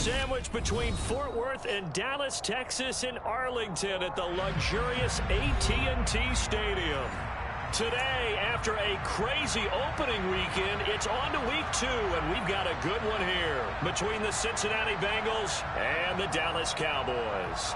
Sandwiched between Fort Worth and Dallas, Texas, and Arlington at the luxurious AT&T Stadium. Today, after a crazy opening weekend, it's on to week 2, and we've got a good one here between the Cincinnati Bengals and the Dallas Cowboys.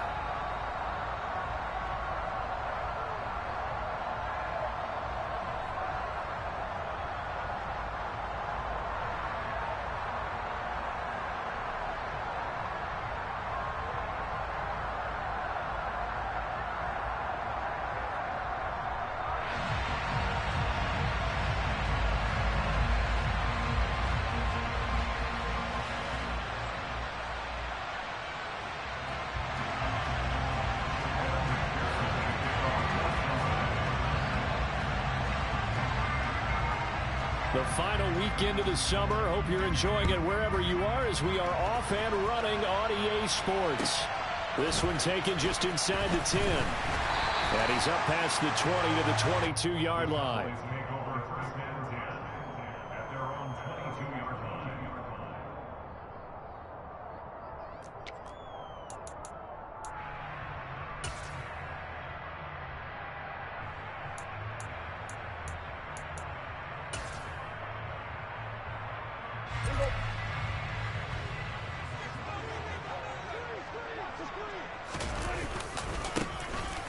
The final weekend of the summer. Hope you're enjoying it wherever you are as we are off and running on EA Sports. This one taken just inside the 10. And he's up past the 20 to the 22-yard line.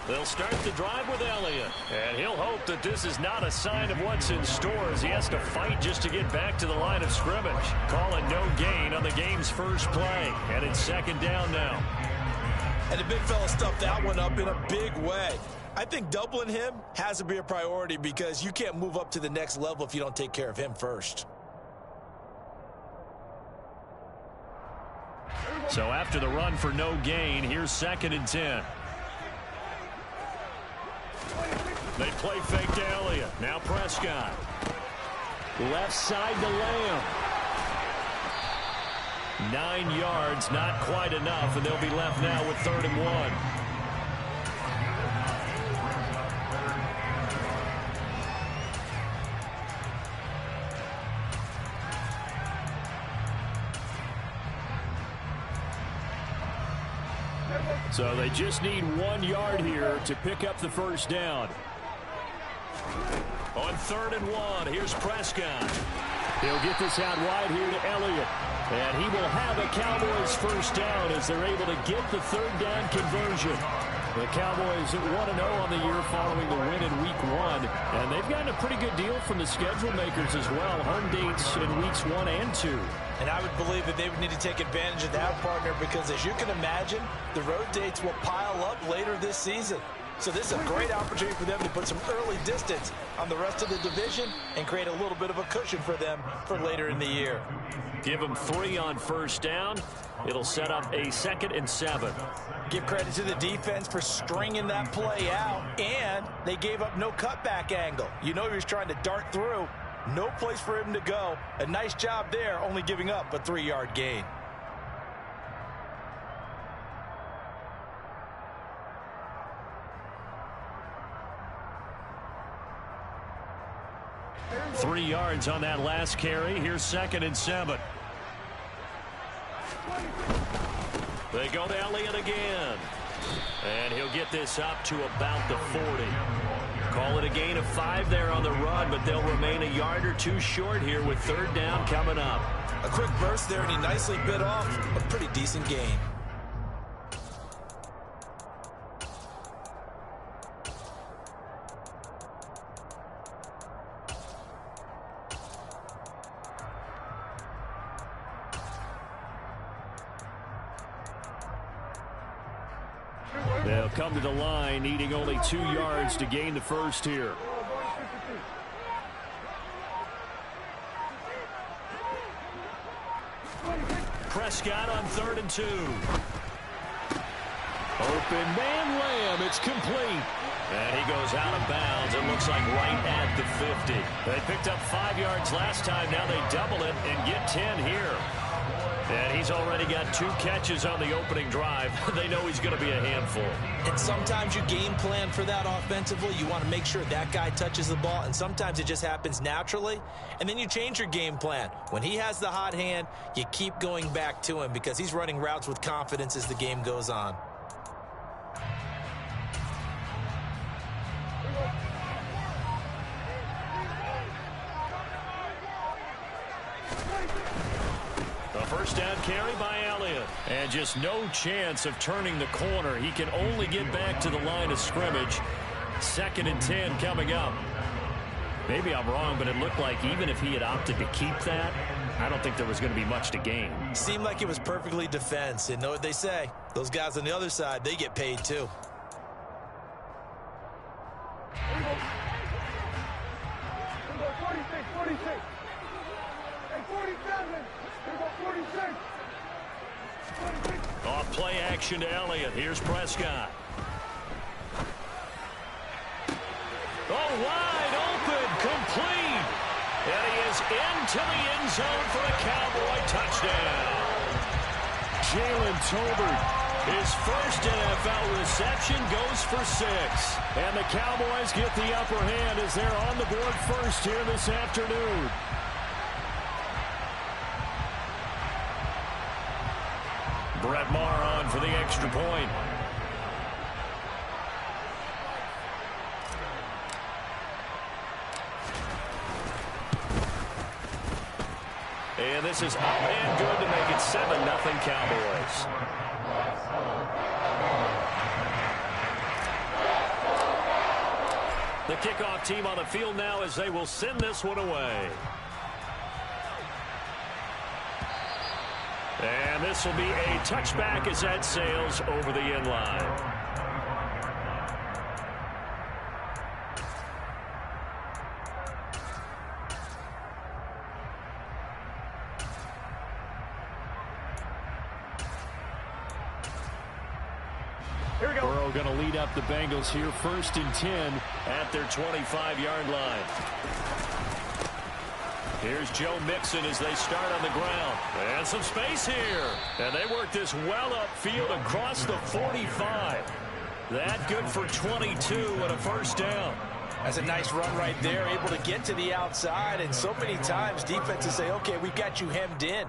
They'll start the drive with Elliott, and he'll hope that this is not a sign of what's in store as he has to fight just to get back to the line of scrimmage. Calling no gain on the game's first play, and it's second down now. And the big fella stuffed that one up in a big way. I think doubling him has to be a priority because you can't move up to the next level if you don't take care of him first. So after the run for no gain, here's second and 10. They play fake to Elliott. Now Prescott. Left side to Lamb. 9 yards, not quite enough, and they'll be left now with 3rd and 1. So they just need 1 yard here to pick up the first down. On 3rd and 1, here's Prescott. He'll get this out wide here to Elliott. And he will have a Cowboys first down as they're able to get the 3rd down conversion. The Cowboys at 1-0 on the year following the win in Week 1. And they've gotten a pretty good deal from the schedule makers as well. Home dates in Weeks 1 and 2. And I would believe that they would need to take advantage of that, partner, because as you can imagine, the road dates will pile up later this season. So this is a great opportunity for them to put some early distance on the rest of the division and create a little bit of a cushion for them for later in the year. Give them 3 on first down. It'll set up a 2nd and 7. Give credit to the defense for stringing that play out, and they gave up no cutback angle. You know he was trying to dart through. No place for him to go. A nice job there, only giving up a 3-yard gain. Three yards on that last carry. Here's 2nd and 7. They go to Elliott again. And he'll get this up to about the 40. Call it a gain of 5 there on the run, but they'll remain a yard or 2 short here with 3rd down coming up. A quick burst there, and he nicely bit off a pretty decent gain. They'll come to the line, needing only 2 yards to gain the first here. Prescott on 3rd and 2. Open man Lamb. It's complete. And he goes out of bounds. It looks like right at the 50. They picked up 5 yards last time. Now they double it and get 10 here. And he's already got 2 catches on the opening drive. They know he's going to be a handful. And sometimes you game plan for that offensively. You want to make sure that guy touches the ball, and sometimes it just happens naturally. And then you change your game plan. When he has the hot hand, you keep going back to him because he's running routes with confidence as the game goes on. First down carry by Elliott. And just no chance of turning the corner. He can only get back to the line of scrimmage. 2nd and 10 coming up. Maybe I'm wrong, but it looked like even if he had opted to keep that, I don't think there was going to be much to gain. Seemed like it was perfectly defense. And know what they say? Those guys on the other side, they get paid too. Off play action to Elliott. Here's Prescott. Oh, wide open, complete. And he is into the end zone for a Cowboy touchdown. Jalen Tolbert, his first NFL reception, goes for 6. And the Cowboys get the upper hand as they're on the board first here this afternoon. Brett Maher on for the extra point. And this is up and good to make it 7-0 Cowboys. The kickoff team on the field now as they will send this one away. And this will be a touchback as that sails over the end line. Here we go. Burrow going to lead up the Bengals here, 1st and 10 at their 25-yard line. Here's Joe Mixon as they start on the ground. And some space here. And they work this well upfield across the 45. That good for 22 and a first down. That's a nice run right there, able to get to the outside. And so many times defenses say, okay, we've got you hemmed in.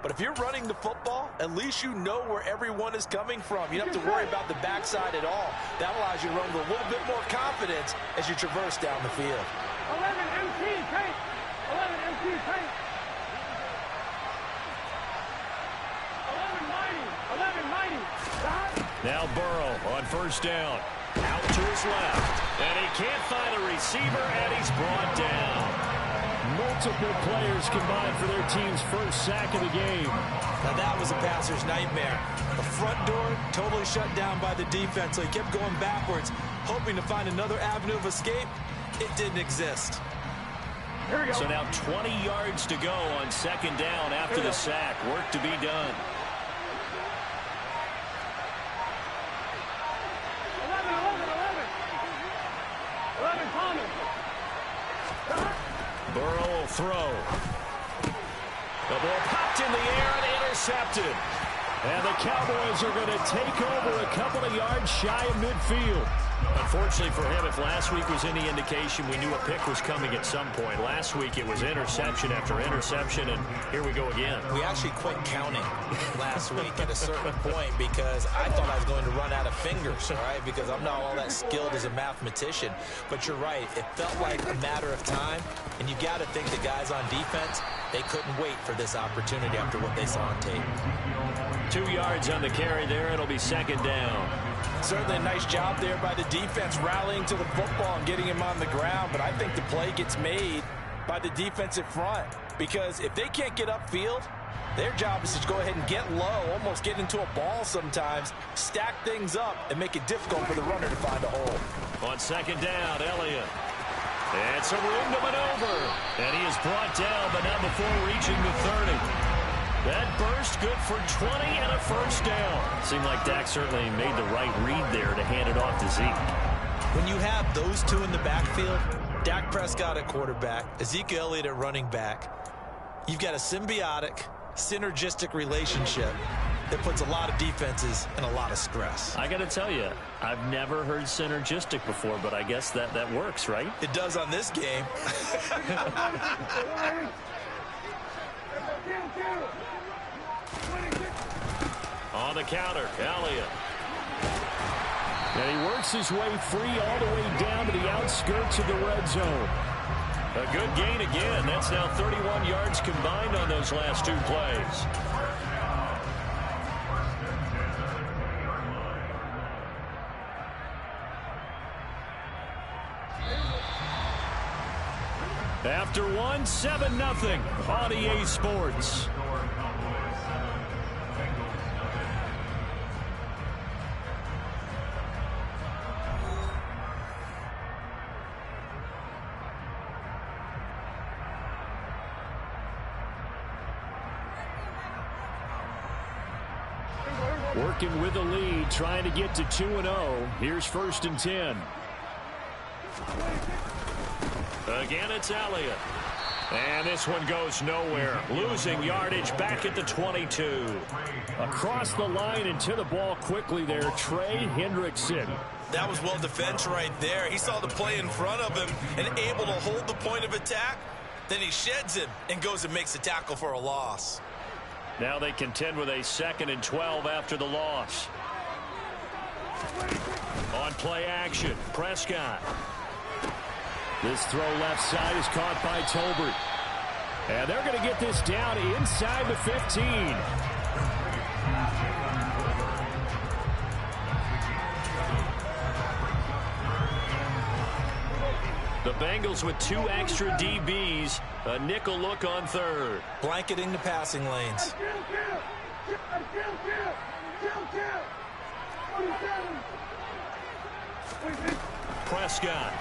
But if you're running the football, at least you know where everyone is coming from. You don't have to worry about the backside at all. That allows you to run with a little bit more confidence as you traverse down the field. 11 MT, tank. 11 MT, tank. 11 mighty. 11 mighty. Now Burrow on first down. Out to his left. And he can't find a receiver, and he's brought down. Multiple players combined for their team's first sack of the game. Now that was a passer's nightmare. The front door totally shut down by the defense, so he kept going backwards, hoping to find another avenue of escape. It didn't exist. Here we go. So now 20 yards to go on second down after the sack. Work to be done. 11 Thomas. Burrow will throw. The ball popped in the air and intercepted. And the Cowboys are going to take over a couple of yards shy of midfield. Unfortunately for him, if last week was any indication, we knew a pick was coming at some point. Last week it was interception after interception, and here we go again. We actually quit counting last week at a certain point because I thought I was going to run out of fingers, all right, because I'm not all that skilled as a mathematician. But you're right, it felt like a matter of time, and you got to think the guys on defense, they couldn't wait for this opportunity after what they saw on tape. 2 yards on the carry there. It'll be second down. Certainly a nice job there by the defense rallying to the football and getting him on the ground, but I think the play gets made by the defensive front because if they can't get upfield, their job is to go ahead and get low, almost get into a ball sometimes, stack things up, and make it difficult for the runner to find a hole. On second down, Elliott. And some room to maneuver. And he is brought down, but not before reaching the 30. That burst good for 20 and a first down. Seemed like Dak certainly made the right read there to hand it off to Zeke. When you have those two in the backfield, Dak Prescott at quarterback, Ezekiel Elliott at running back, you've got a symbiotic synergistic relationship that puts a lot of defenses in a lot of stress. I got to tell you, I've never heard synergistic before, but I guess that works, right? It does on this game. On the counter, Elliott. And he works his way free all the way down to the outskirts of the red zone. A good gain again. That's now 31 yards combined on those last 2 plays. After 1, 7-0 on EA Sports. Working with the lead, trying to get to 2-0. Here's 1st and 10. Again, it's Elliott. And this one goes nowhere. Losing yardage back at the 22. Across the line and to the ball quickly there, Trey Hendrickson. That was well defense right there. He saw the play in front of him and able to hold the point of attack. Then he sheds him and goes and makes a tackle for a loss. Now they contend with a 2nd and 12 after the loss. On play action, Prescott. This throw left side is caught by Tolbert. And they're going to get this down inside the 15. The Bengals with 2 extra DBs. A nickel look on 3rd. Blanketing the passing lanes. Prescott.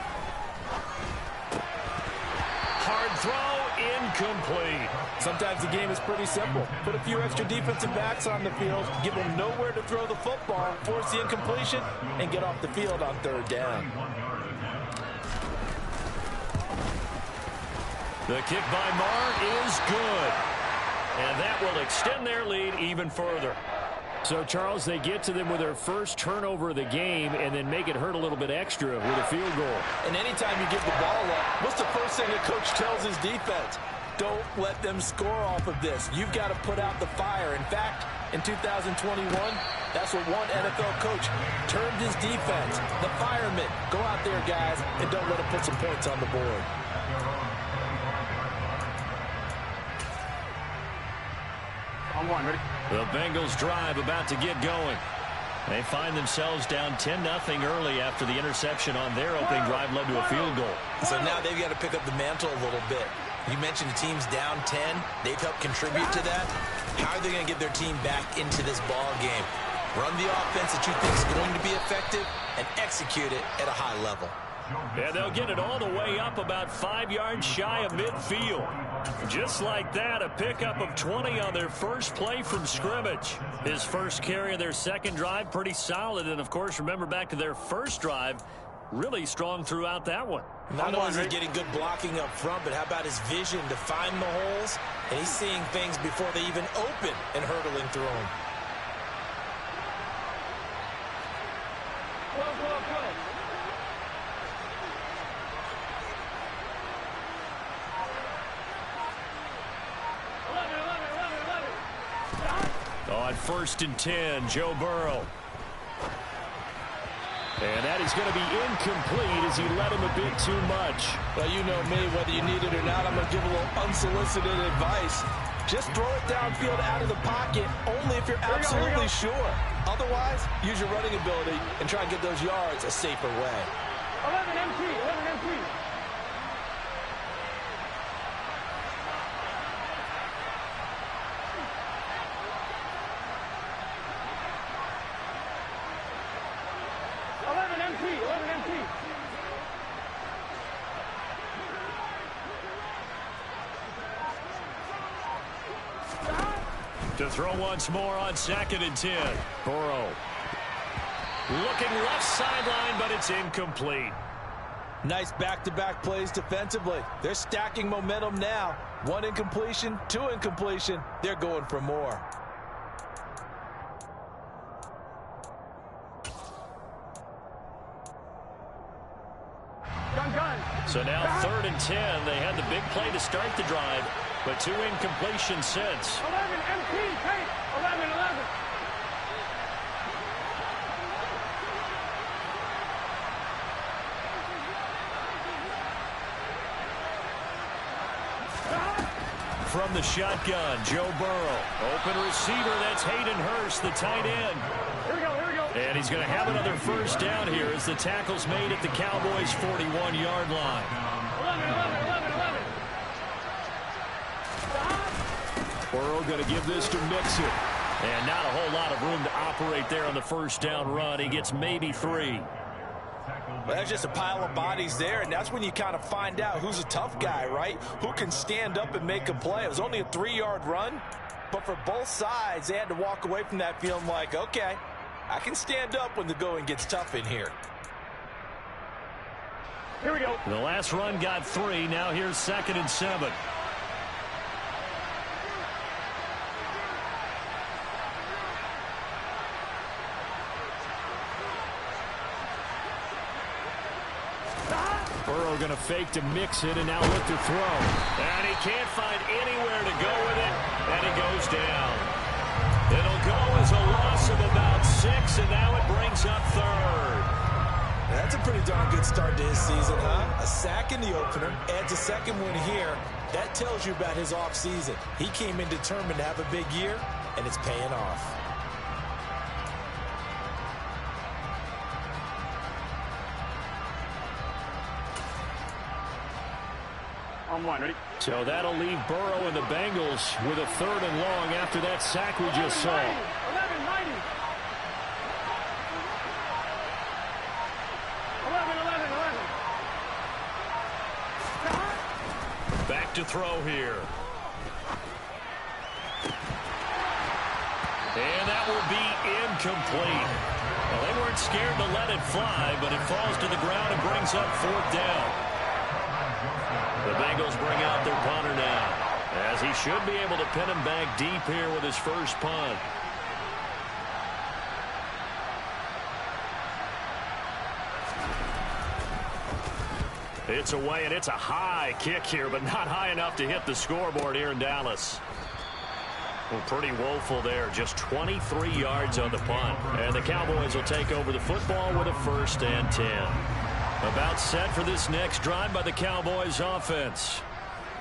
Hard throw, incomplete. Sometimes the game is pretty simple. Put a few extra defensive backs on the field, give them nowhere to throw the football, force the incompletion, and get off the field on 3rd down. The kick by Marr is good. And that will extend their lead even further. So, Charles, they get to them with their first turnover of the game and then make it hurt a little bit extra with a field goal. And anytime you give the ball up, what's the first thing the coach tells his defense? Don't let them score off of this. You've got to put out the fire. In fact, in 2021, that's what one NFL coach termed his defense. The firemen. Go out there, guys, and don't let them put some points on the board. The Bengals drive about to get going. They find themselves down 10-0 early after the interception on their opening drive led to a field goal. So now they've got to pick up the mantle a little bit. You mentioned the team's down 10. They've helped contribute to that. How are they going to get their team back into this ball game? Run the offense that you think is going to be effective and execute it at a high level. And they'll get it all the way up about 5 yards shy of midfield. Just like that, a pickup of 20 on their first play from scrimmage. His first carry of their second drive, pretty solid. And, of course, remember back to their first drive, really strong throughout that one. Not only is he getting good blocking up front, but how about his vision to find the holes? And he's seeing things before they even open and hurdling through them. On 1st and 10, Joe Burrow. And that is going to be incomplete as he led him a bit too much. Well, you know me, whether you need it or not, I'm going to give a little unsolicited advice. Just throw it downfield out of the pocket only if you're absolutely sure. Otherwise, use your running ability and try and get those yards a safer way. 11 MT, 11 MT. To throw once more on 2nd and 10. Burrow. Looking left sideline, but it's incomplete. Nice back-to-back plays defensively. They're stacking momentum now. 1 incompletion, 2 incompletion. They're going for more. So now 3rd and 10. They had the big play to start the drive, but 2 incompletions since. 11 MT, take 11. From the shotgun, Joe Burrow. Open receiver, that's Hayden Hurst, the tight end. Here we go. And he's going to have another first down here as the tackle's made at the Cowboys' 41-yard line. 11. Burrow going to give this to Mixon. And not a whole lot of room to operate there on the first down run. He gets maybe 3. Well, that's just a pile of bodies there, and that's when you kind of find out who's a tough guy, right? Who can stand up and make a play. It was only a 3-yard run, but for both sides, they had to walk away from that feeling like, okay, I can stand up when the going gets tough in here. Here we go. The last run got 3. Now here's 2nd and 7. Burrow going to fake to Mixon and now look to throw. And he can't find anywhere to go with it, and he goes down. It'll go as a loss of about 6, and now it brings up 3rd. That's a pretty darn good start to his season, huh? A sack in the opener, adds a second one here. That tells you about his offseason. He came in determined to have a big year, and it's paying off. On 1, ready? So that'll leave Burrow and the Bengals with a 3rd and long after that sack we just saw. 11. Back to throw here. And that will be incomplete. Well, they weren't scared to let it fly, but it falls to the ground and brings up 4th down. The Bengals bring out their punter now, as he should be able to pin him back deep here with his first punt. It's away, and it's a high kick here, but not high enough to hit the scoreboard here in Dallas. Well, pretty woeful there. Just 23 yards on the punt. And the Cowboys will take over the football with a 1st and 10. About set for this next drive by the Cowboys offense.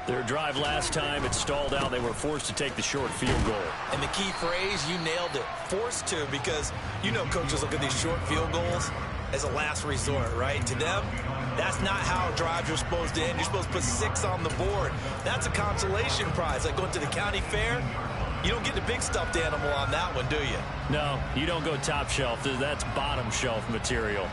Their drive last time, it stalled out. They were forced to take the short field goal. And the key phrase, you nailed it. Forced to, because you know coaches look at these short field goals as a last resort, right? To them, that's not how drives are supposed to end. You're supposed to put 6 on the board. That's a consolation prize. Like going to the county fair, you don't get the big stuffed animal on that one, do you? No, you don't go top shelf. That's bottom shelf material.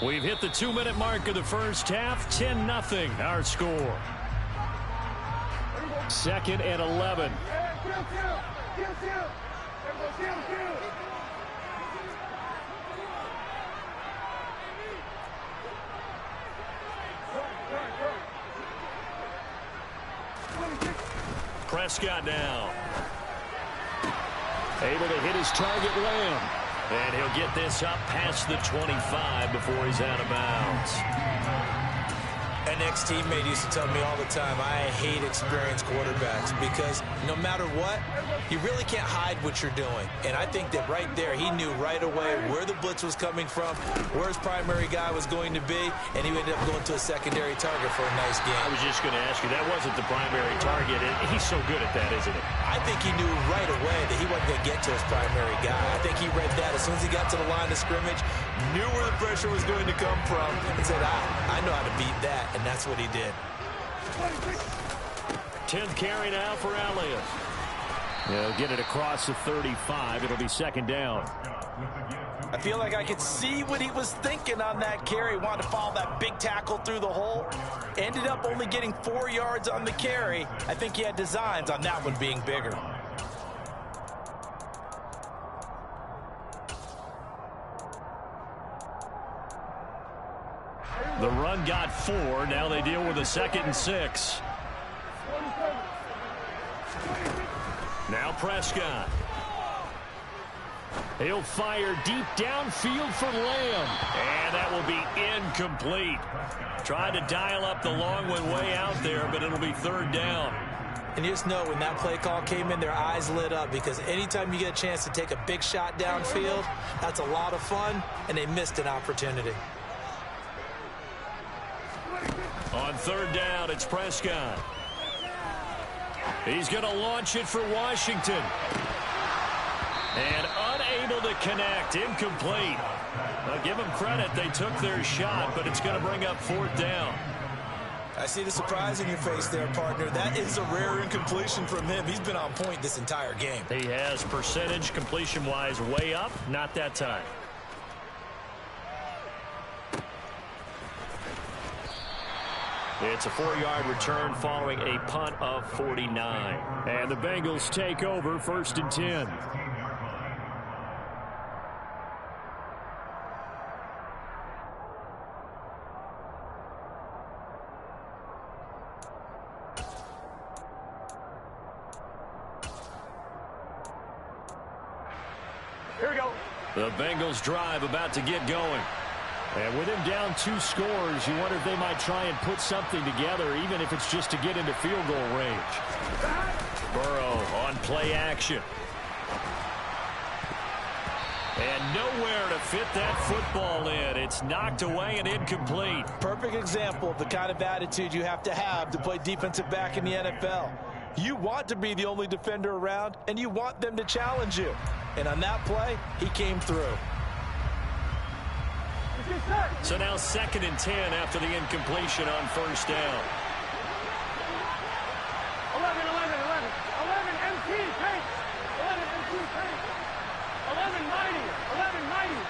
We've hit the 2-minute mark of the first half. 10-0 our score. 2nd and 11. Prescott now. Able to hit his target, Lamb. And he'll get this up past the 25 before he's out of bounds. An ex-teammate used to tell me all the time, I hate experienced quarterbacks because no matter what, you really can't hide what you're doing. And I think that right there, he knew right away where the blitz was coming from, where his primary guy was going to be, and he ended up going to a secondary target for a nice game. I was just going to ask you, that wasn't the primary target, and he's so good at that, isn't he? I think he knew right away that he wasn't going to get to his primary guy. I think he read that as soon as he got to the line of scrimmage, knew where the pressure was going to come from, and said, I know how to beat that, and that's what he did. 10th carry now for Elliott. He'll get it across the 35. It'll be second down. I feel like I could see what he was thinking on that carry. Wanted to follow that big tackle through the hole. Ended up only getting 4 yards on the carry. I think he had designs on that one being bigger. The run got 4. Now they deal with a 2nd and 6. Now Prescott. He'll fire deep downfield for Lamb. And that will be incomplete. Tried to dial up the long one way out there, but it'll be 3rd down. And you just know when that play call came in, their eyes lit up, because anytime you get a chance to take a big shot downfield, that's a lot of fun, and they missed an opportunity. On 3rd down, it's Prescott. He's going to launch it for Washington. And unable to connect. Incomplete. I'll give them credit. They took their shot, but it's going to bring up 4th down. I see the surprise in your face there, partner. That is a rare incompletion from him. He's been on point this entire game. He has percentage completion-wise way up. Not that time. It's a 4-yard return following a punt of 49. And the Bengals take over 1st and 10. Here we go. The Bengals drive about to get going. And with him down 2 scores, you wonder if they might try and put something together, even if it's just to get into field goal range. Burrow on play action. And nowhere to fit that football in. It's knocked away and incomplete. Perfect example of the kind of attitude you have to play defensive back in the NFL. You want to be the only defender around, and you want them to challenge you. And on that play, he came through. So now 2nd and 10 after the incompletion on 1st down. 11, 11 MT tank. 11 MT tank. 11 mighty. 11 mighty.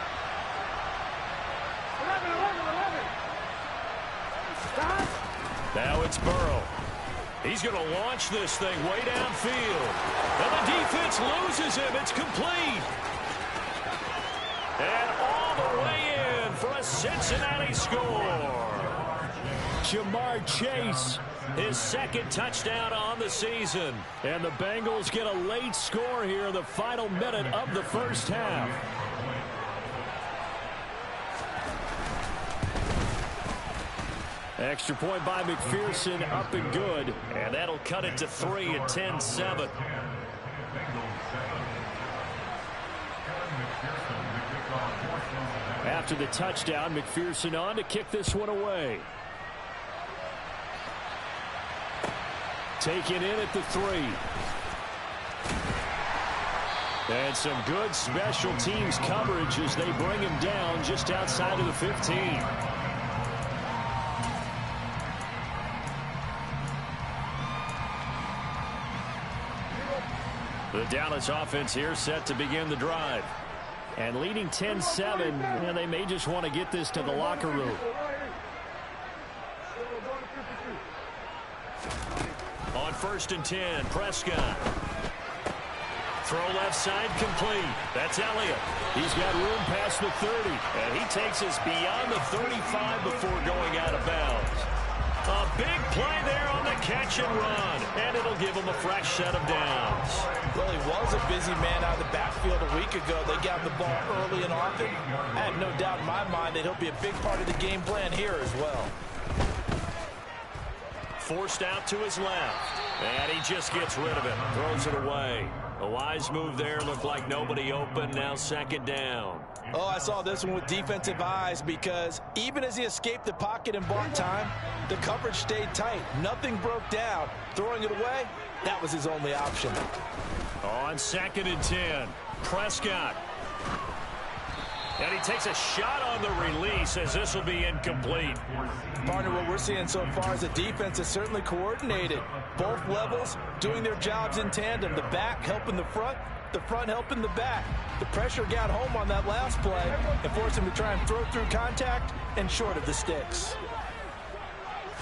11. Now it's Burrow. He's going to launch this thing way downfield. And the defense loses him. It's complete. And all the way in for a Cincinnati score. Jamar Chase, his 2nd touchdown on the season. And the Bengals get a late score here in the final minute of the 1st half. Extra point by McPherson, up and good. And that'll cut it to 3 at 10-7. After the touchdown, McPherson on to kick this one away. Taken in at the 3. And some good special teams coverage as they bring him down just outside of the 15. The Dallas offense here set to begin the drive. And leading 10-7, they may just want to get this to the locker room. On 1st and 10, Prescott. Throw left side complete. That's Elliott. He's got room past the 30. And he takes us beyond the 35 before going out of bounds. A big play there on the catch and run. And it'll give him a fresh set of downs. Well, he was a busy man out of the backfield a week ago. They got the ball early and often. I have no doubt in my mind that he'll be a big part of the game plan here as well. Forced out to his left. And he just gets rid of it. Throws it away. A wise move there. Looked like nobody open. Now 2nd down. Oh, I saw this one with defensive eyes, because even as he escaped the pocket and bought time, the coverage stayed tight. Nothing broke down. Throwing it away, that was his only option. On 2nd and 10, Prescott. And he takes a shot on the release as this will be incomplete. Partner, what we're seeing so far is the defense is certainly coordinated. Both levels doing their jobs in tandem. The back helping the front helping the back. The pressure got home on that last play and forced him to try and throw through contact and short of the sticks.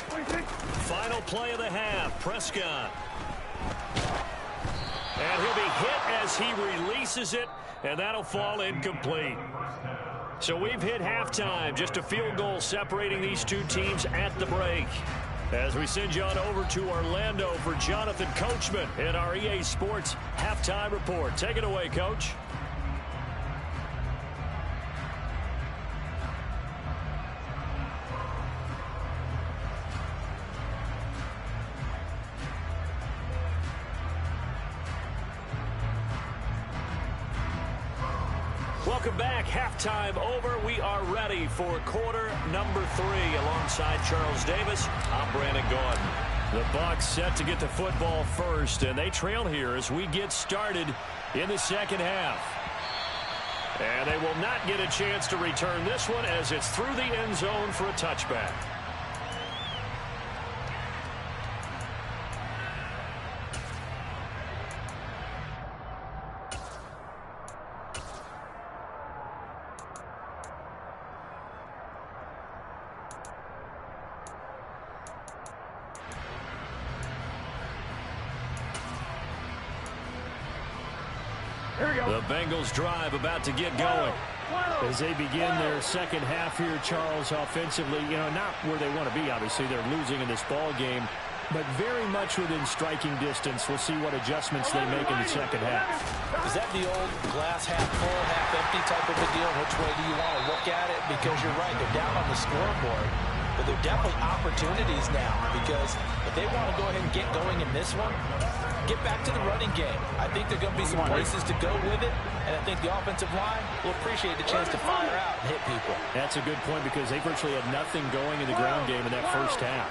Final play of the half, Prescott. And he'll be hit as he releases it, and that'll fall incomplete. So we've hit halftime, just a field goal separating these two teams at the break. As we send you on over to Orlando for Jonathan Coachman in our EA Sports Halftime Report. Take it away, Coach. Welcome back. Halftime over. We are ready for quarter number 3. Alongside Charles Davis, I'm Brandon Gordon. The Bucs set to get the football first, and they trail here as we get started in the second half. And they will not get a chance to return this one as it's through the end zone for a touchback. The Bengals drive about to get going as they begin their second half here, Charles, offensively. You know, not where they want to be, obviously. They're losing in this ball game, but very much within striking distance. We'll see what adjustments they make in the second half. Is that the old glass half full, half empty type of a deal? Which way do you want to look at it? Because you're right, they're down on the scoreboard, but they're definitely opportunities now, because if they want to go ahead and get going in this one, get back to the running game. I think there are going to be some places to go with it, and I think the offensive line will appreciate the chance to fire out and hit people. That's a good point because they virtually had nothing going in the ground game in that first half.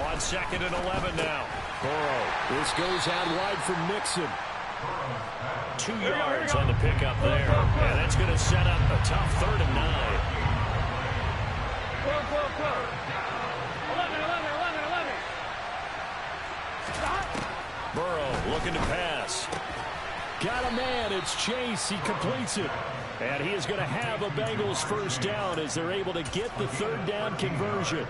On 2nd and 11 now. Burrow. This goes out wide for Mixon. 2 yards on the pickup there, and that's going to set up a tough 3rd and 9. 11. Burrow looking to pass. Got a man. It's Chase. He completes it. And he is going to have a Bengals first down as they're able to get the 3rd down conversion.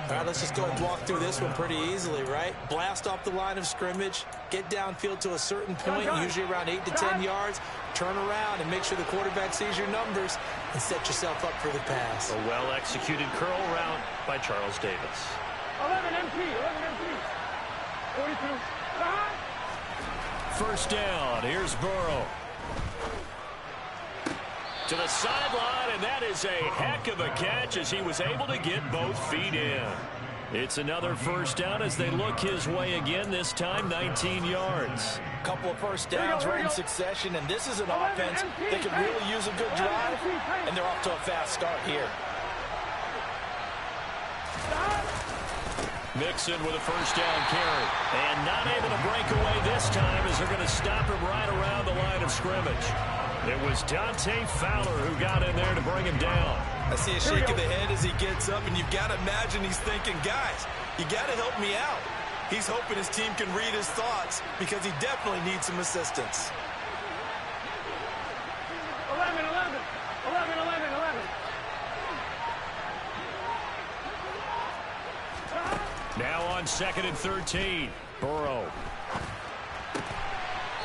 All right, let's just go and walk through this one pretty easily, right? Blast off the line of scrimmage, get downfield to a certain point, usually around 8 to 10 yards, turn around and make sure the quarterback sees your numbers and set yourself up for the pass. A well-executed curl route by Charles Davis. 11 MT. 42. First down. Here's Burrow. To the sideline, and that is a heck of a catch as he was able to get both feet in. It's another first down as they look his way again, this time 19 yards. A couple of first downs right in succession, and this is an offense that could really use a good drive, and they're off to a fast start here. Mixon with a first down carry, and not able to break away this time as they're going to stop him right around the line of scrimmage. It was Dante Fowler who got in there to bring him down. I see a shake of the head as he gets up, and you've got to imagine he's thinking, guys, you got to help me out. He's hoping his team can read his thoughts because he definitely needs some assistance. 11. Now on 2nd and 13, Burrow.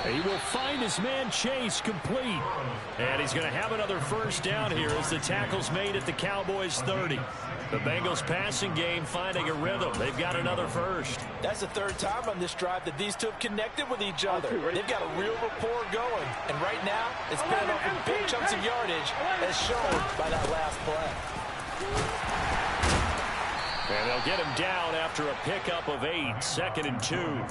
He will find his man Chase complete. And he's going to have another first down here as the tackle's made at the Cowboys 30. The Bengals passing game finding a rhythm. They've got another first. That's the 3rd time on this drive that these two have connected with each other. They've got a real rapport going. And right now, it's paying off with big chunks of yardage as shown by that last play. And they'll get him down after a pickup of 8, 2nd and 2.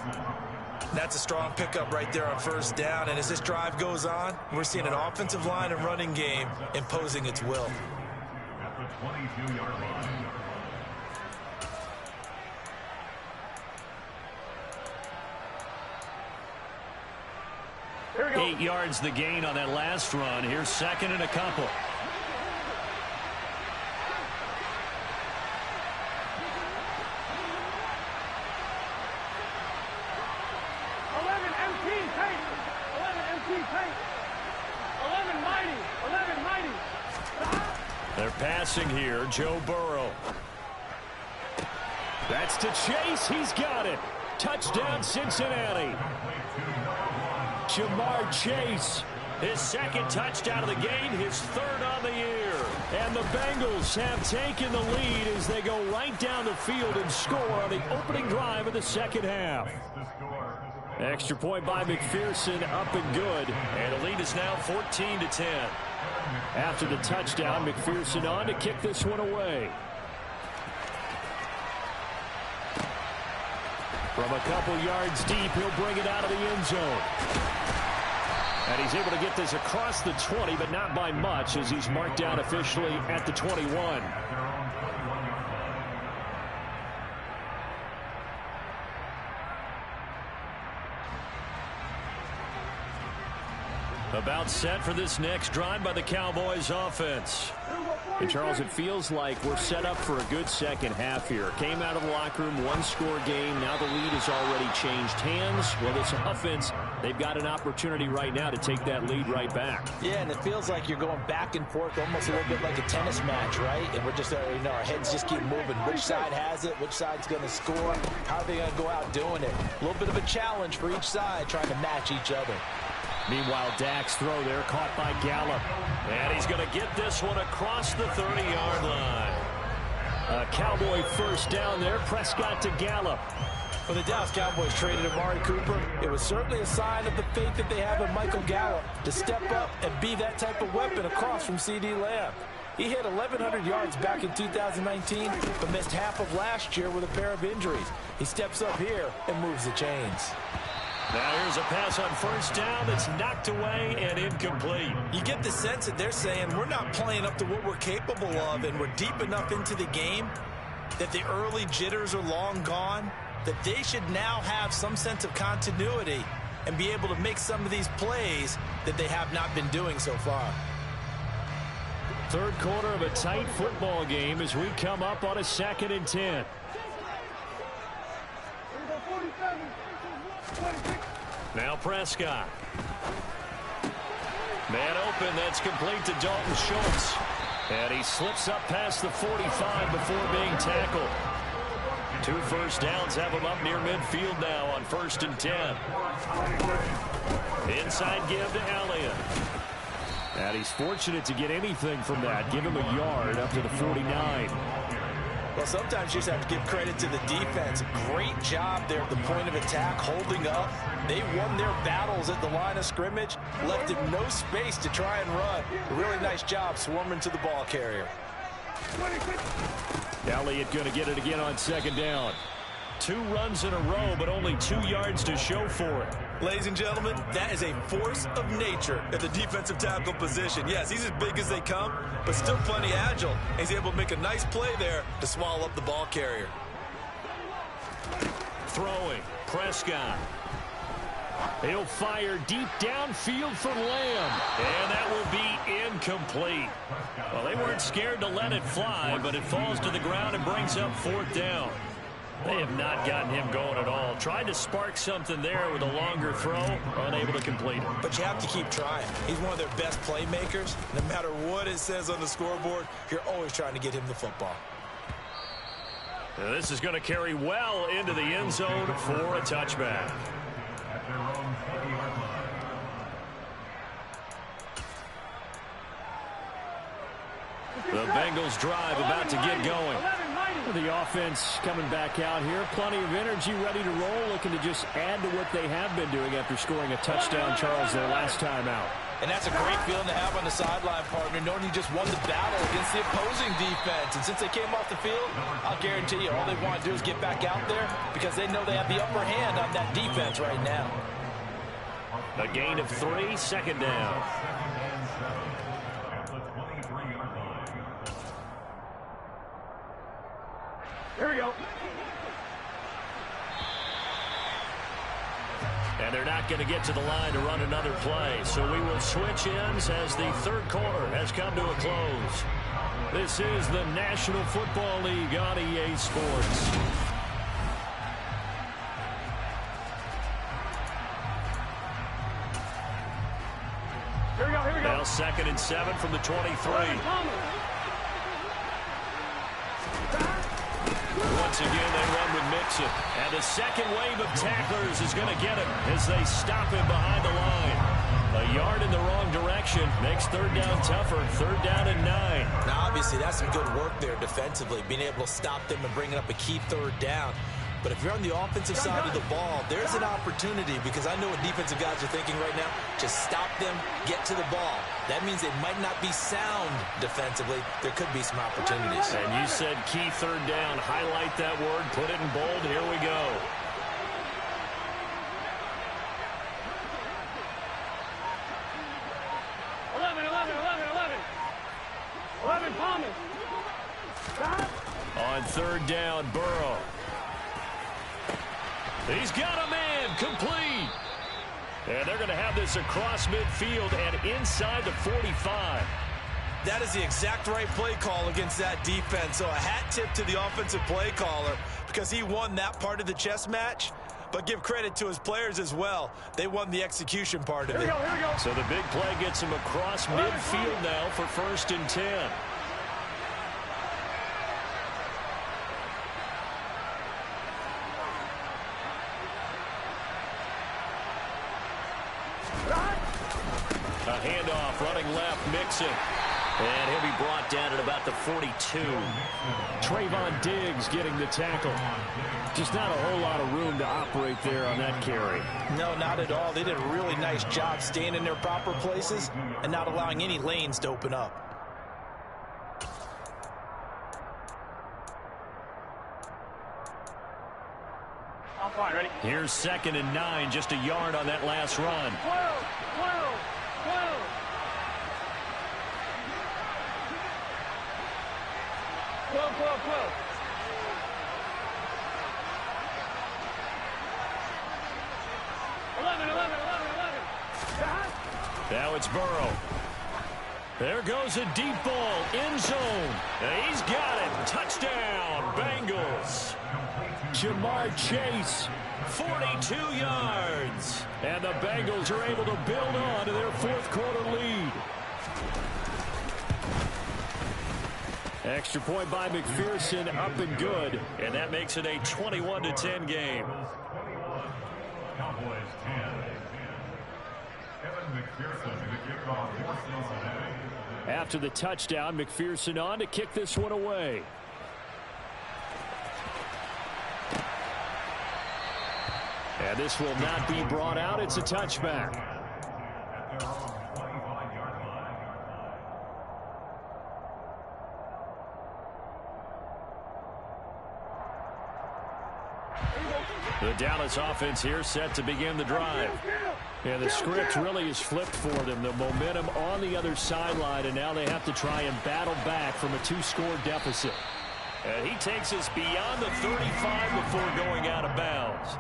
That's a strong pickup right there on first down. And as this drive goes on, we're seeing an offensive line and running game imposing its will. At the 22-yard line. 8 yards the gain on that last run. Here's second and a couple. 11 MT paint. 11 MT paint. 11 mighty. 11 mighty. They're passing here. Joe Burrow. That's to Chase. He's got it. Touchdown, Cincinnati. Jamar Chase, his second touchdown of the game, his third on the year. And the Bengals have taken the lead as they go right down the field and score on the opening drive of the second half. Extra point by McPherson, up and good. And the lead is now 14-10. After the touchdown, McPherson on to kick this one away. From a couple yards deep, he'll bring it out of the end zone. And he's able to get this across the 20, but not by much, as he's marked down officially at the 21. About set for this next drive by the Cowboys offense. And Charles, it feels like we're set up for a good second half here. Came out of the locker room, one-score game. Now the lead has already changed hands. Well, this offense, they've got an opportunity right now to take that lead right back. Yeah, and it feels like you're going back and forth, almost a little bit like a tennis match, right? And we're just, our heads just keep moving. Which side has it? Which side's going to score? How are they going to go out doing it? A little bit of a challenge for each side, trying to match each other. Meanwhile, Dak's throw there caught by Gallup. And he's going to get this one across the 30-yard line. A Cowboy first down there. Prescott to Gallup. When the Dallas Cowboys traded Amari Cooper, it was certainly a sign of the faith that they have in Michael Gallup to step up and be that type of weapon across from C.D. Lamb. He hit 1,100 yards back in 2019, but missed half of last year with a pair of injuries. He steps up here and moves the chains. Now here's a pass on first down that's knocked away and incomplete. You get the sense that they're saying we're not playing up to what we're capable of, and we're deep enough into the game that the early jitters are long gone, that they should now have some sense of continuity and be able to make some of these plays that they have not been doing so far. Third quarter of a tight football game as we come up on a 2nd and 10. Now Prescott. Man open, that's complete to Dalton Schultz. And he slips up past the 45 before being tackled. 2 first downs have him up near midfield now on 1st and 10. Inside give to Elliott. And he's fortunate to get anything from that. Give him a yard up to the 49. Well, sometimes you just have to give credit to the defense. Great job there at the point of attack, holding up. They won their battles at the line of scrimmage, left him no space to try and run. A really nice job swarming to the ball carrier. Elliott going to get it again on 2nd down. 2 runs in a row, but only 2 yards to show for it. Ladies and gentlemen, that is a force of nature at the defensive tackle position. Yes, he's as big as they come, but still plenty agile. He's able to make a nice play there to swallow up the ball carrier. Throwing, Prescott. He'll fire deep downfield for Lamb, and that will be incomplete. Well, they weren't scared to let it fly, but it falls to the ground and brings up 4th down. They have not gotten him going at all. Tried to spark something there with a longer throw, unable to complete it. But you have to keep trying. He's one of their best playmakers. No matter what it says on the scoreboard, you're always trying to get him the football. Now this is going to carry well into the end zone for a touchback. The Bengals drive about to get going. The offense coming back out here. Plenty of energy, ready to roll, looking to just add to what they have been doing after scoring a touchdown, Charles, their last time out. And that's a great feeling to have on the sideline, partner, knowing you just won the battle against the opposing defense. And since they came off the field, I'll guarantee you all they want to do is get back out there because they know they have the upper hand on that defense right now. A gain of 3, 2nd down. Here we go. And they're not going to get to the line to run another play. So we will switch ends as the third quarter has come to a close. This is the National Football League on EA Sports. Here we go. Now 2nd and 7 from the 23. Once again, they run with Mixon. And the second wave of tacklers is going to get him as they stop him behind the line. A yard in the wrong direction makes third down tougher. 3rd down and 9. Now, obviously, that's some good work there defensively, being able to stop them and bringing up a key 3rd down. But if you're on the offensive side of the ball, there's an opportunity, because I know what defensive guys are thinking right now. Just stop them, get to the ball. That means they might not be sound defensively. There could be some opportunities. And you said key 3rd down. Highlight that word. Put it in bold. Here we go. Thomas. On 3rd down, Burrow. He's got a man, complete. And they're going to have this across midfield and inside the 45. That is the exact right play call against that defense. So a hat tip to the offensive play caller, because he won that part of the chess match. But give credit to his players as well. They won the execution part of it. Here we go. So the big play gets him across midfield now for 1st and 10. A handoff, running left, Mixon. And he'll be brought down at about the 42. Trayvon Diggs getting the tackle. Just not a whole lot of room to operate there on that carry. No, not at all. They did a really nice job staying in their proper places and not allowing any lanes to open up. I'm fine, ready? Here's 2nd and 9, just a yard on that last run. 12. 11. Now it's Burrow. There goes a deep ball, end zone. And he's got it. Touchdown, Bengals. Jamar Chase, 42 yards. And the Bengals are able to build on to their 4th quarter lead. Extra point by McPherson, up and good. And that makes it a 21-10 game. Cowboys 10. Kevin McPherson to kick off for Cincinnati. After the touchdown, McPherson on to kick this one away. And this will not be brought out. It's a touchback. At their own 25-yard line. The Dallas offense here set to begin the drive. And the script really is flipped for them. The momentum on the other sideline, and now they have to try and battle back from a 2-score deficit. And he takes us beyond the 35 before going out of bounds.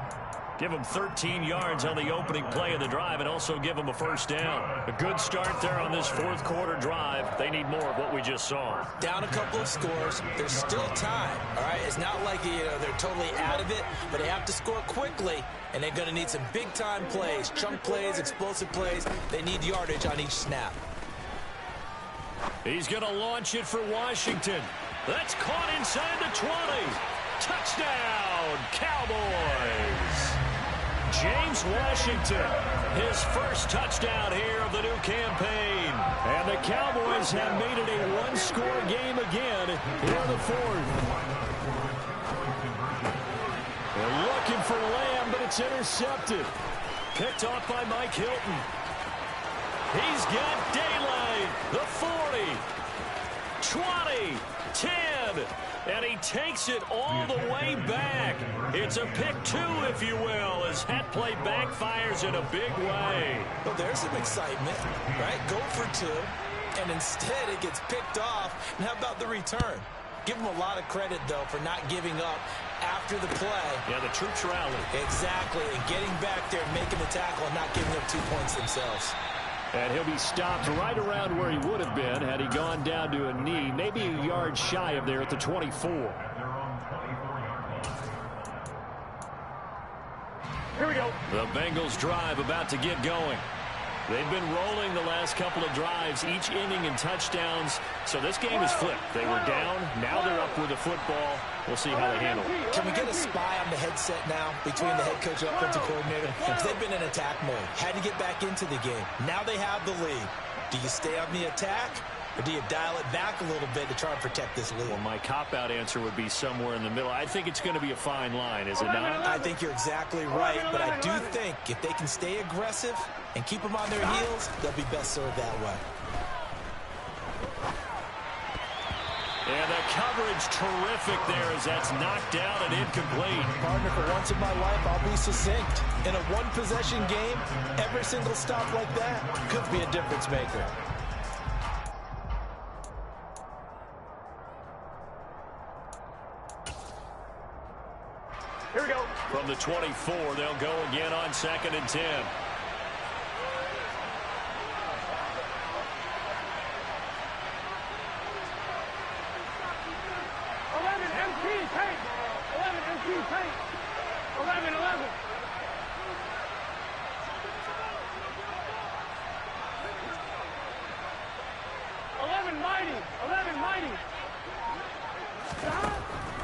Give him 13 yards on the opening play of the drive and also give him a 1st down. A good start there on this 4th quarter drive. They need more of what we just saw. Down a couple of scores. There's still time, all right? It's not like they're totally out of it, but they have to score quickly, and they're going to need some big-time plays, chunk plays, explosive plays. They need yardage on each snap. He's going to launch it for Washington. That's caught inside the 20. Touchdown, Cowboys. James Washington, his 1st touchdown here of the new campaign. And the Cowboys have made it a 1-score game again here in the 4th. They're looking for Lamb, but it's intercepted. Picked off by Mike Hilton. He's got daylight. The 40, 20, 10. And he takes it all the way back. It's a pick 2, if you will, as that play backfires in a big way. Well, there's some excitement, right? Go for 2, and instead it gets picked off. And how about the return? Give them a lot of credit, though, for not giving up after the play. Yeah, the troops rallied. Exactly, and getting back there and making the tackle and not giving up 2 points themselves. And he'll be stopped right around where he would have been had he gone down to a knee, maybe a yard shy of there at the 24. Here we go. The Bengals drive about to get going. They've been rolling the last couple of drives, each inning in touchdowns. So this game is flipped. They were down. Now they're up with the football. We'll see how they handle it. Can we get a spy on the headset now between the head coach and offensive coordinator? Because they've been in attack mode. Had to get back into the game. Now they have the lead. Do you stay on the attack? Or do you dial it back a little bit to try and protect this lead? Well, my cop-out answer would be somewhere in the middle. I think it's going to be a fine line, is it not? I think you're exactly right, but I do think if they can stay aggressive and keep them on their heels, they'll be best served that way. And the coverage terrific there as that's knocked down and incomplete. Partner, for once in my life, I'll be succinct. In a one-possession game, every single stop like that could be a difference maker. Here we go. From the 24, they'll go again on 2nd and 10.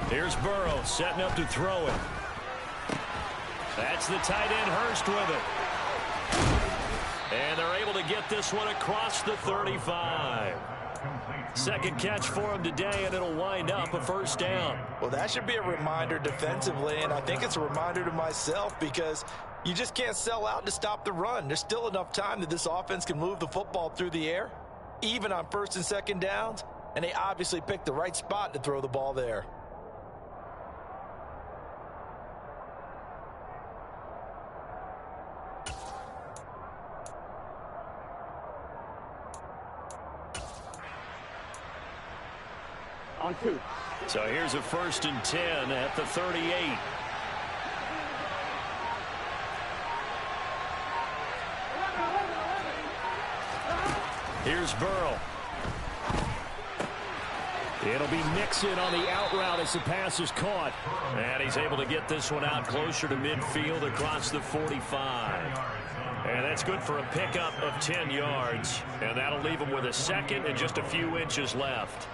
Here's Burrow setting up to throw it. That's the tight end Hurst with it. And they're able to get this one across the 35. Second catch for him today, and it'll wind up a first down. Well, that should be a reminder defensively, and I think it's a reminder to myself because you just can't sell out to stop the run. There's still enough time that this offense can move the football through the air, even on 1st and 2nd downs, and they obviously picked the right spot to throw the ball there. On 2. So here's a 1st and 10 at the 38. Here's Burrow. It'll be Mixon on the out route as the pass is caught. And he's able to get this one out closer to midfield across the 45. And that's good for a pickup of 10 yards. And that'll leave him with a second and just a few inches left.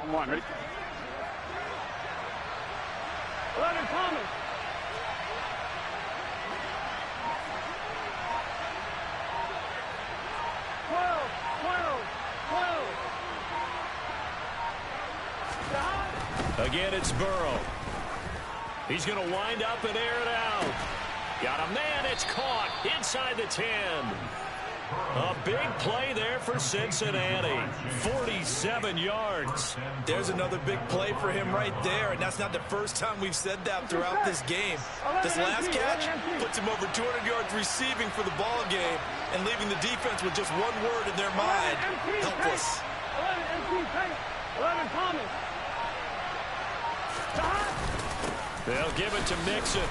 On 1, ready? 11, Thomas. Again, it's Burrow. He's going to wind up and air it out. Got a man, it's caught inside the 10. A big play there for Cincinnati. 47 yards. There's another big play for him right there, and that's not the first time we've said that throughout this game. This last catch puts him over 200 yards receiving for the ball game and leaving the defense with just one word in their mind: helpless. 11, Thomas. They'll give it to Mixon.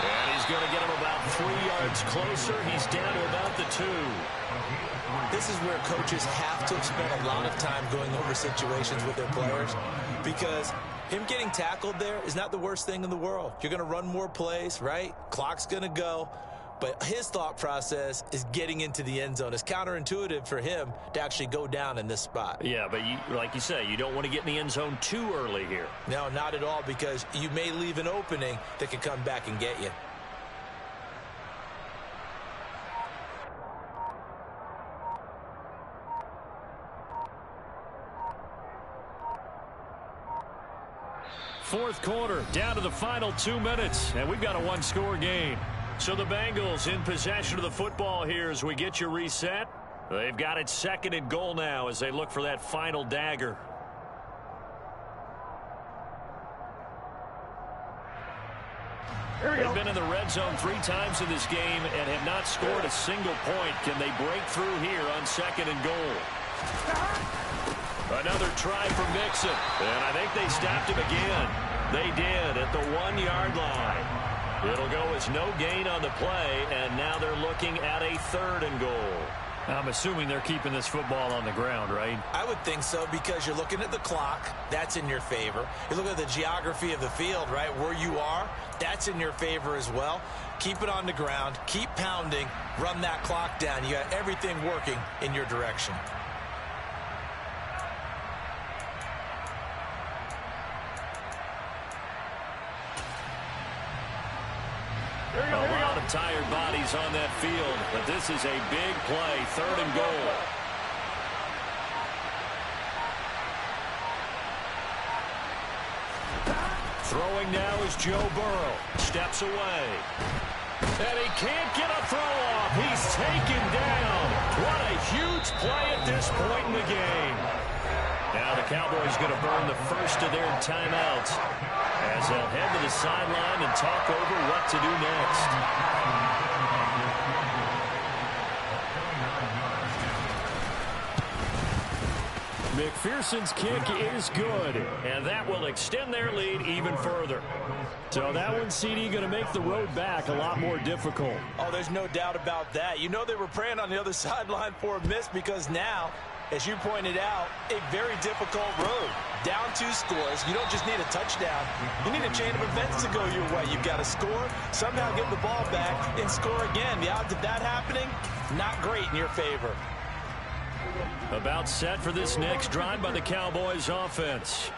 And he's going to get him about 3 yards closer. He's down to about the 2. This is where coaches have to spend a lot of time going over situations with their players, because him getting tackled there is not the worst thing in the world. You're going to run more plays, right? Clock's going to go. But his thought process is getting into the end zone. It's counterintuitive for him to actually go down in this spot. Yeah, but like you say, you don't want to get in the end zone too early here. No, not at all, because you may leave an opening that could come back and get you. Fourth quarter, down to the final 2 minutes, and we've got a one-score game. So the Bengals in possession of the football here as we get you reset. They've got it 2nd and goal now as they look for that final dagger. They've been in the red zone 3 times in this game and have not scored a single point. Can they break through here on 2nd and goal? Another try for Mixon, and I think they stopped him again. They did at the 1-yard line. It'll go as no gain on the play, and now they're looking at a 3rd and goal. I'm assuming they're keeping this football on the ground, right? I would think so, because you're looking at the clock. That's in your favor. You look at the geography of the field, right? Where you are, that's in your favor as well. Keep it on the ground. Keep pounding. Run that clock down. You got everything working in your direction. A lot of tired bodies on that field, but this is a big play, 3rd and goal. Throwing now is Joe Burrow. Steps away. And he can't get a throw off. He's taken down. What a huge play at this point in the game. Now the Cowboys going to burn the first of their timeouts as they'll head to the sideline and talk over what to do next. McPherson's kick is good, and that will extend their lead even further. So that one, CD, going to make the road back a lot more difficult. Oh, there's no doubt about that. You know they were praying on the other sideline for a miss, because now, as you pointed out, a very difficult road. Down 2 scores. You don't just need a touchdown. You need a chain of events to go your way. You've got to score, somehow get the ball back, and score again. The odds of that happening, not great in your favor. About set for this next drive by the Cowboys offense.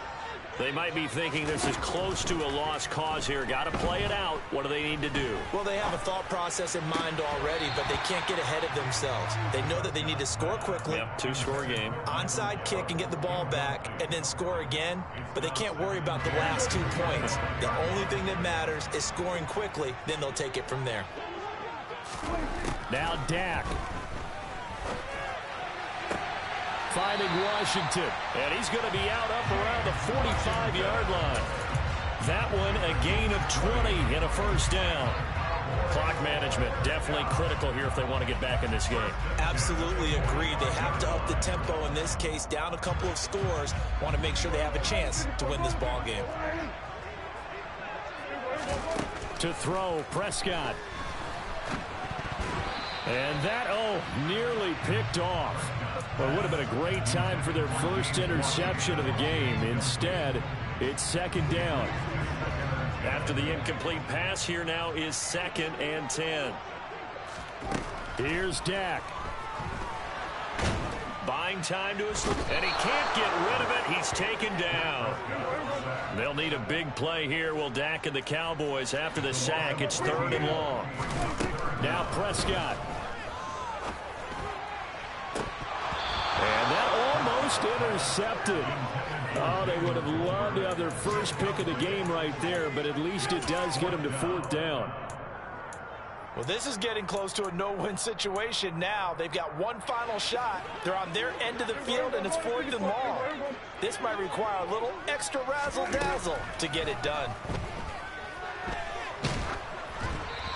They might be thinking this is close to a lost cause here. Got to play it out. What do they need to do? Well, they have a thought process in mind already, but they can't get ahead of themselves. They know that they need to score quickly. Yep, 2-score game. Onside kick and get the ball back and then score again, but they can't worry about the last 2 points. The only thing that matters is scoring quickly, then they'll take it from there. Now Dak. Finding Washington, and he's going to be out up around the 45-yard line. That one a gain of 20 and a first down. Clock management definitely critical here if they want to get back in this game. Absolutely agreed. They have to up the tempo in this case, down a couple of scores. Want to make sure they have a chance to win this ball game. To throw, Prescott. And that, nearly picked off. Well, it would have been a great time for their first interception of the game. Instead, it's 2nd down. After the incomplete pass, here now is 2nd and 10. Here's Dak. Buying time to his, and he can't get rid of it. He's taken down. They'll need a big play here. Will Dak and the Cowboys after the sack. It's 3rd and long. Now Prescott. And that almost intercepted. Oh, they would have loved to have their first pick of the game right there, but at least it does get them to 4th down. Well, this is getting close to a no-win situation now. They've got one final shot. They're on their end of the field, and it's 4th and long. This might require a little extra razzle-dazzle to get it done.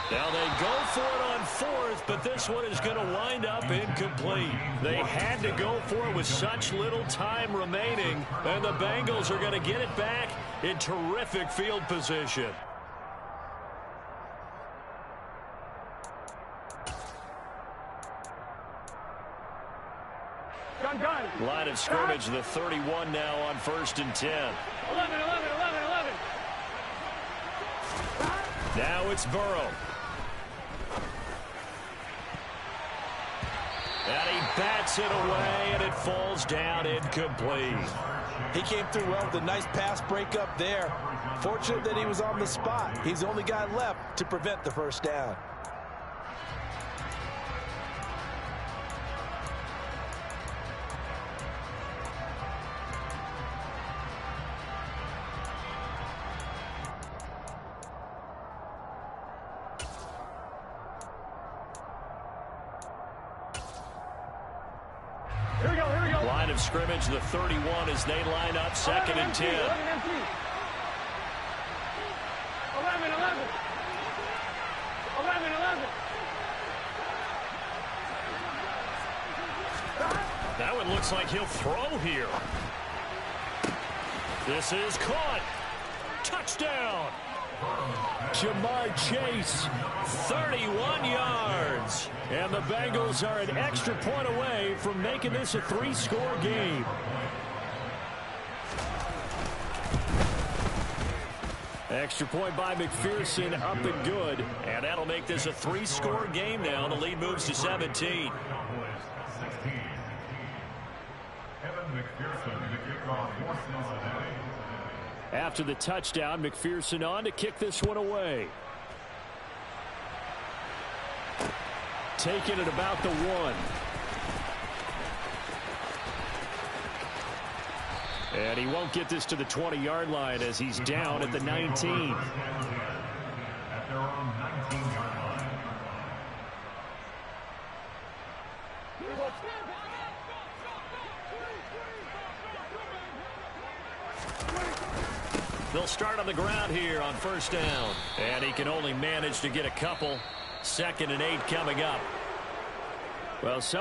Now they go for it on 4th, but this one is going to wind up incomplete. They had to go for it with such little time remaining, and the Bengals are going to get it back in terrific field position. Line of scrimmage, the 31 now on 1st and 10. 11. Now it's Burrow. And he bats it away, and it falls down incomplete. He came through well with a nice pass breakup there. Fortunate that he was on the spot. He's the only guy left to prevent the first down. Here we go, here we go. Line of scrimmage, the 31 as they line up, 2nd and 10. 11 empty. 11. 11. That one looks like he'll throw here. This is caught. Touchdown. Jamar Chase, 31 yards. And the Bengals are an extra point away from making this a 3-score game. Extra point by McPherson, up and good. And that'll make this a 3-score game now. The lead moves to 17. After the touchdown, McPherson on to kick this one away. Taken at about the 1. And he won't get this to the 20-yard line as he's down at the 19. At their own 19-yard line. They'll start on the ground here on 1st down. And he can only manage to get a couple. 2nd and 8 coming up. Well, some